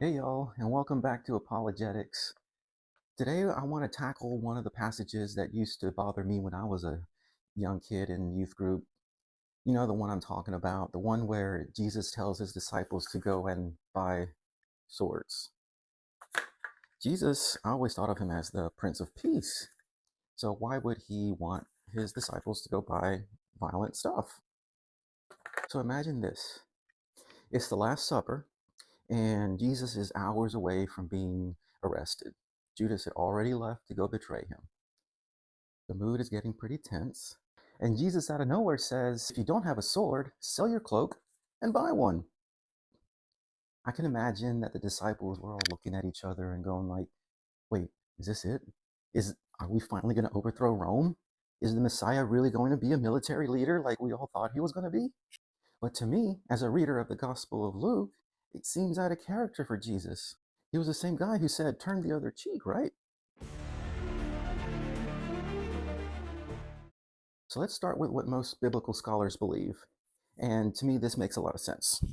Hey y'all, and welcome back to Apologetics. Today I want to tackle one of the passages that used to bother me when I was a young kid in youth group. You know the one I'm talking about, the one where Jesus tells his disciples to go and buy swords. Jesus, I always thought of him as the Prince of Peace. So why would he want his disciples to go buy violent stuff? So imagine this. It's the Last Supper, and Jesus is hours away from being arrested. Judas had already left to go betray him. The mood is getting pretty tense, and Jesus out of nowhere says, if you don't have a sword, sell your cloak and buy one. I can imagine that the disciples were all looking at each other and going like, wait, is this it? Are we finally going to overthrow Rome? Is the Messiah really going to be a military leader like we all thought he was going to be? But to me, as a reader of the Gospel of Luke, it seems out of character for Jesus. He was the same guy who said, turn the other cheek, right? So let's start with what most biblical scholars believe. And to me, this makes a lot of sense.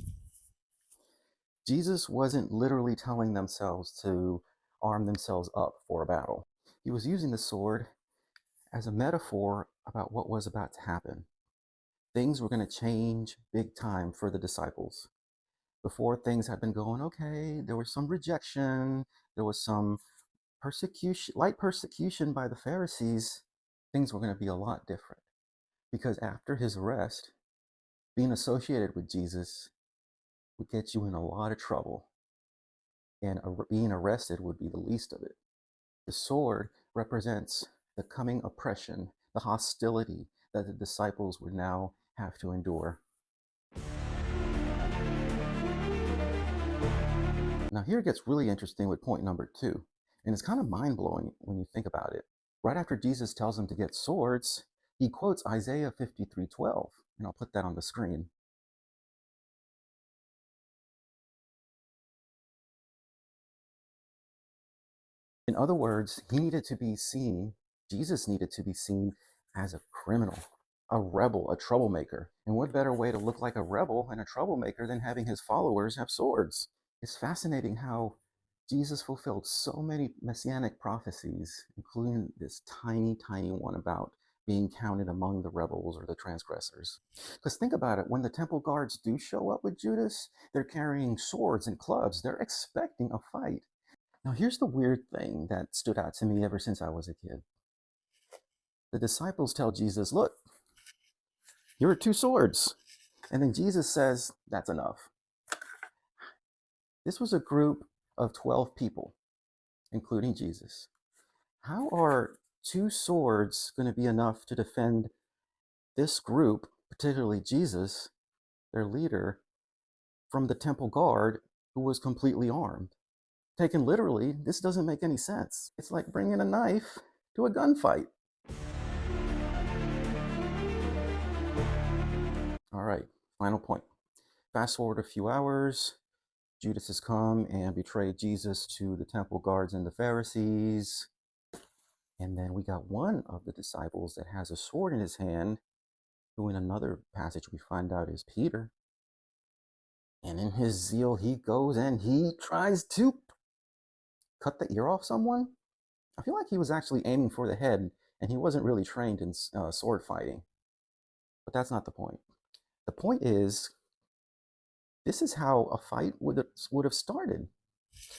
Jesus wasn't literally telling themselves to arm themselves up for a battle. He was using the sword as a metaphor about what was about to happen. Things were going to change big time for the disciples. Before, things had been going okay. There was some rejection. There was some persecution, light persecution by the Pharisees. Things were going to be a lot different because after his arrest, being associated with Jesus would get you in a lot of trouble, and being arrested would be the least of it. The sword represents the coming oppression, the hostility that the disciples would now have to endure. Now, here it gets really interesting with point number 2, and it's kind of mind-blowing when you think about it. Right after Jesus tells them to get swords, he quotes Isaiah 53:12, and I'll put that on the screen. In other words, he needed to be seen, Jesus needed to be seen as a criminal, a rebel, a troublemaker. And what better way to look like a rebel and a troublemaker than having his followers have swords? It's fascinating how Jesus fulfilled so many messianic prophecies, including this tiny, tiny one about being counted among the rebels or the transgressors. Because think about it, when the temple guards do show up with Judas, they're carrying swords and clubs. They're expecting a fight. Now, here's the weird thing that stood out to me ever since I was a kid. The disciples tell Jesus, look, here are 2 swords. And then Jesus says, that's enough. This was a group of 12 people, including Jesus. How are 2 swords going to be enough to defend this group, particularly Jesus, their leader, from the temple guard who was completely armed? Taken literally, this doesn't make any sense. It's like bringing a knife to a gunfight. All right, final point. Fast forward a few hours, Judas has come and betrayed Jesus to the temple guards and the Pharisees. And then we got one of the disciples that has a sword in his hand, who in another passage we find out is Peter. And in his zeal, he goes and he tries to cut the ear off someone. I feel like he was actually aiming for the head, and he wasn't really trained in sword fighting. But that's not the point. The point is, this is how a fight would have started.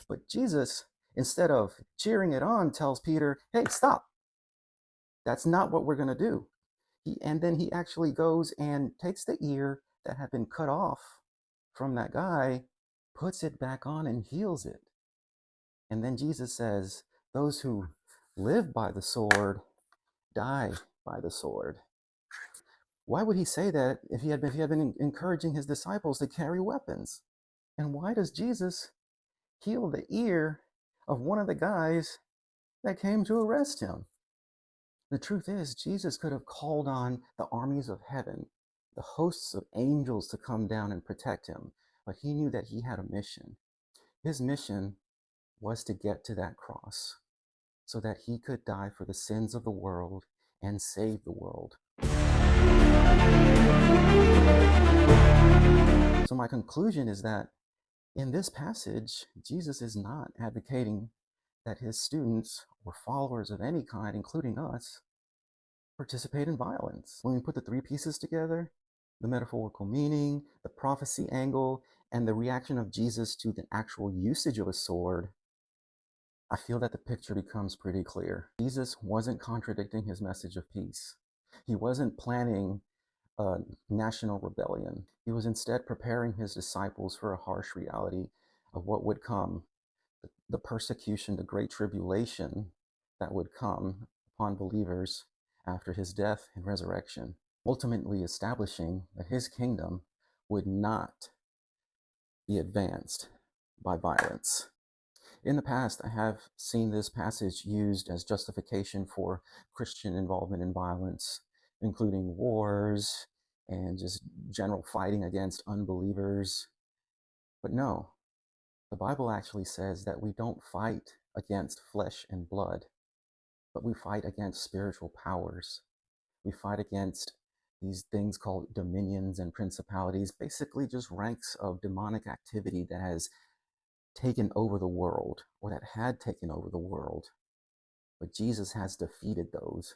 But Jesus, instead of cheering it on, tells Peter, hey, stop. That's not what we're going to do. And then he actually goes and takes the ear that had been cut off from that guy, puts it back on and heals it. And then Jesus says, those who live by the sword die by the sword. Why would he say that if he had been encouraging his disciples to carry weapons? And why does Jesus heal the ear of one of the guys that came to arrest him? The truth is, Jesus could have called on the armies of heaven, the hosts of angels to come down and protect him, but he knew that he had a mission. His mission was to get to that cross so that he could die for the sins of the world and save the world. So my conclusion is that In this passage, Jesus is not advocating that his students or followers of any kind, including us, participate in violence. When we put the three pieces together, the metaphorical meaning, the prophecy angle, and the reaction of Jesus to the actual usage of a sword, I feel that the picture becomes pretty clear. Jesus wasn't contradicting his message of peace. He wasn't planning a national rebellion. He was instead preparing his disciples for a harsh reality of what would come, the persecution, the great tribulation that would come upon believers after his death and resurrection, ultimately establishing that his kingdom would not be advanced by violence. In the past, I have seen this passage used as justification for Christian involvement in violence, including wars and just general fighting against unbelievers. But no, the Bible actually says that we don't fight against flesh and blood, but we fight against spiritual powers. We fight against these things called dominions and principalities, basically just ranks of demonic activity that has taken over the world, or that had taken over the world. But Jesus has defeated those.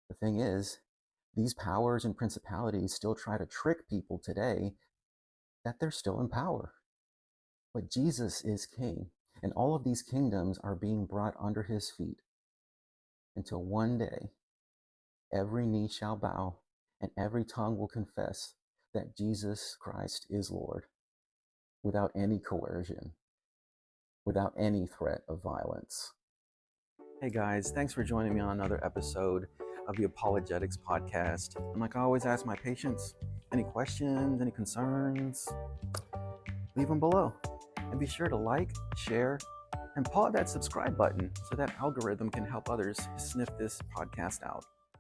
The thing is, these powers and principalities still try to trick people today that they're still in power. But Jesus is king, and all of these kingdoms are being brought under his feet until one day every knee shall bow and every tongue will confess that Jesus Christ is Lord, without any coercion, without any threat of violence. Hey guys, thanks for joining me on another episode of the Apawlogetics podcast. And like I always ask my patients, any questions, any concerns, leave them below. And be sure to like, share, and paw that subscribe button so that algorithm can help others sniff this podcast out.